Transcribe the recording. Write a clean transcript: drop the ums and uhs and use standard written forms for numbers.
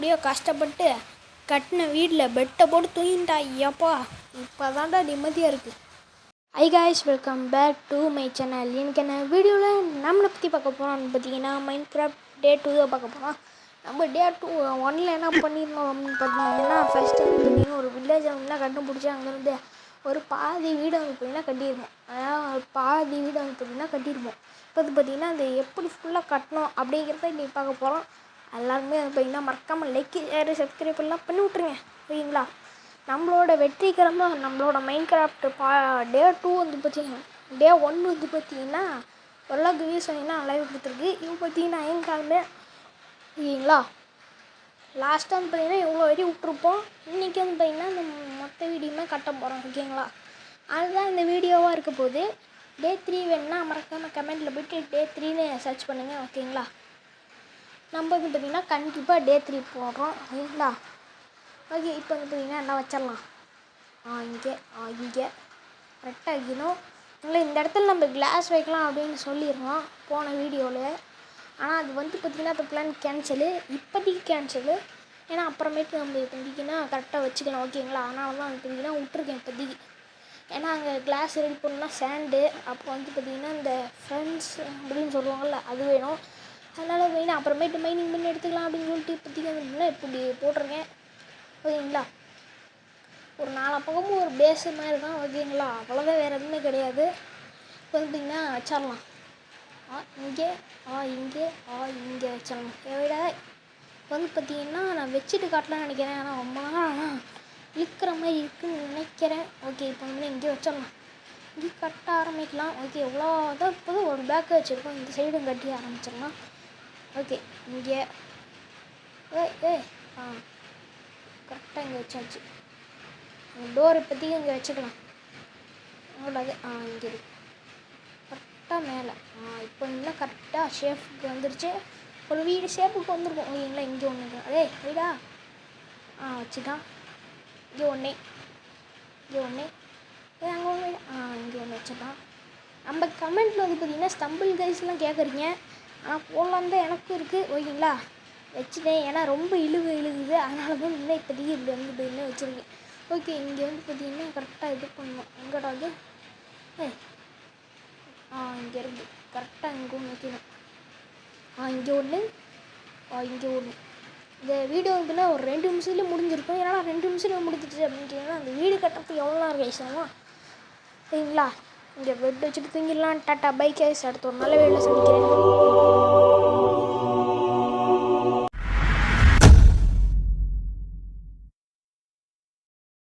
எப்படியோ கஷ்டப்பட்டு கட்டின வீட்டில் பெட்டை போட்டு தூங்கிட்டா. ஐயாப்பா இப்போ தான்டா நிம்மதியாக இருக்குது. Hi guys, welcome back to my channel. எனக்கு என்ன வீடியோவில் நம்மளை பற்றி பார்க்க போகிறோம்னு பார்த்தீங்கன்னா மைன்கிராஃப்ட் டே 2 தான் பார்க்க போகிறோம். நம்ம டே 1 என்ன பண்ணியிருந்தோம் அப்படின்னு பார்த்தீங்கன்னா, ஃபஸ்ட்டு வந்து பார்த்திங்கன்னா ஒரு வில்லேஜை வந்து கண்டுபிடிச்சி அங்கேருந்து ஒரு பாதி வீடு வந்து பார்த்திங்கன்னா கட்டியிருப்போம். அதாவது ஒரு பாதி வீடு வந்து பார்த்திங்கன்னா கட்டியிருப்போம். இப்போ வந்து பார்த்திங்கன்னா அது எப்படி ஃபுல்லாக கட்டணும் அப்படிங்கிறத இன்றைக்கி பார்க்க போகிறோம். எல்லாருமே வந்து பார்த்திங்கன்னா மறக்காமல் லைக், ஷேர், சப்ஸ்கிரைப் எல்லாம் பண்ணி விட்ருங்க, ஓகேங்களா? நம்மளோட வெற்றிகரமாக நம்மளோட மைன்கிராஃப்ட் டே 2 வந்து பார்த்திங்கன்னா டே 1 வந்து பார்த்திங்கன்னா ஓரளவுக்கு வியூஸ் வாங்கினா லைவ் கொடுத்துருக்கு. இப்போ பார்த்திங்கன்னா எங்காலுமே ஓகேங்களா, லாஸ்ட்டாக வந்து பார்த்திங்கன்னா இவ்வளோ வரையும் விட்ருப்போம். இன்றைக்கி வந்து பார்த்திங்கன்னா இந்த மொத்த வீடியோமே கட்ட போகிறோம், ஓகேங்களா? அதுதான் இந்த வீடியோவாக இருக்க போகுது. டே 3 வேணுன்னா மறக்காமல் கமெண்ட்டில் போய்ட்டு டே 3ன்னு சர்ச் பண்ணுங்கள், ஓகேங்களா? நம்ம வந்து பார்த்திங்கன்னா கண்டிப்பாக டே 3 போடுறோம், ஓகேங்களா? ஓகே, இப்போ வந்து பார்த்திங்கன்னா என்ன வச்சிடலாம். இங்கே கரெக்டாக வைக்கணும். இல்லை இந்த இடத்துல நம்ம கிளாஸ் வைக்கலாம் அப்படின்னு சொல்லிடுறோம் போன வீடியோவில். ஆனால் அது வந்து பார்த்திங்கன்னா அந்த பிளான் கேன்சலு, இப்போதைக்கு கேன்சலு. ஏன்னா அப்புறமேட்டு நம்ம பார்த்திங்கன்னா கரெக்டாக வச்சுக்கலாம், ஓகேங்களா? அதனால தான் வந்து பார்த்திங்கன்னா விட்ருக்கேன் இப்போதைக்கு. ஏன்னா அங்கே கிளாஸ் ரெடி பண்ணணும்னா சாண்டு, அப்புறம் வந்து பார்த்திங்கன்னா இந்த ஃப்ரெண்ட்ஸ் அப்படின்னு சொல்லுவாங்கள்ல அது வேணும். அதனால் மெயினாக அப்புறமேட்டு மைனிங் பண்ணி எடுத்துக்கலாம் அப்படின்னு சொல்லிட்டு இப்போதைக்கு வந்து இப்படி போட்டிருக்கேன், ஓகேங்களா? ஒரு 4 பக்கமும் ஒரு பேஸு மாதிரி தான், ஓகேங்களா? அவ்வளோதான், வேறு எதுவுமே கிடையாது. இப்போ பார்த்திங்கன்னா வச்சிடலாம். இங்கே இங்கே வச்சிடலாம். எவிட இப்போ வந்து பார்த்திங்கன்னா நான் வச்சுட்டு காட்டலான்னு நினைக்கிறேன். ஆனால் ரொம்ப நாள் இழுக்கிற மாதிரி இருக்குதுன்னு நினைக்கிறேன். ஓகே, இப்போ வந்து இங்கே வச்சிடலாம். இங்கே கட்ட ஆரம்பிக்கலாம். ஓகே, எவ்வளோ தான் இப்போ ஒரு பேக்கு வச்சுருக்கோம். இந்த சைடும் கட்டி ஆரம்பிச்சிடலாம். ஓகே, இங்கே கரெக்டாக இங்கே வச்சாச்சு. டோர் இப்போதைக்கு இங்கே வச்சுக்கலாம். அவ்வளோது. இங்கே இருக்கு கரெக்டாக மேலே. இப்போ இன்னும் கரெக்டாக ஷேப்புக்கு வந்துருச்சு. ஒரு வீடு ஷேப்புக்கு வந்துருக்கும், ஓகேங்களா? இங்கே ஒன்று வீடா வச்சுட்டான். இங்கே ஒன்று அங்கே ஒன்று இங்கே ஒன்று வச்சுட்டான். நம்ம கமெண்ட்டில் வந்து பார்த்திங்கன்னா ஸ்டம்பிள் கைஸ்லாம் கேட்குறீங்க. ஆனால் போடலாம் தான் எனக்கும் இருக்குது, ஓகேங்களா? வச்சுட்டேன். ஏன்னா ரொம்ப இழுகுது. அதனால தான் இன்னும் இப்போதைக்கு இப்படி வந்து இன்னும் வச்சுருக்கேன். ஓகே, இங்கே வந்து பார்த்திங்கன்னா கரெக்டாக இது பண்ணணும். எங்கடா அது? இங்கே இருக்குது. கரெக்டாக இங்கே ஒன்று வைக்கணும். இங்கே ஒன்று இந்த வீடியோ வந்துன்னா ஒரு 2 நிமிஷத்துலேயே முடிஞ்சிருக்கும். ஏன்னா 2 நிமிஷத்தில் முடிஞ்சிடுச்சு அப்படின்ட்டு அந்த வீடு கட்டுறதுக்கு எவ்வளோ நேரம் பேசணும், சரிங்களா? இங்கே பெட் வச்சுட்டு தூங்கிடலாம். Tata bye case. அடுத்த ஒரு நல்ல வேலை சந்திக்கிறேன்.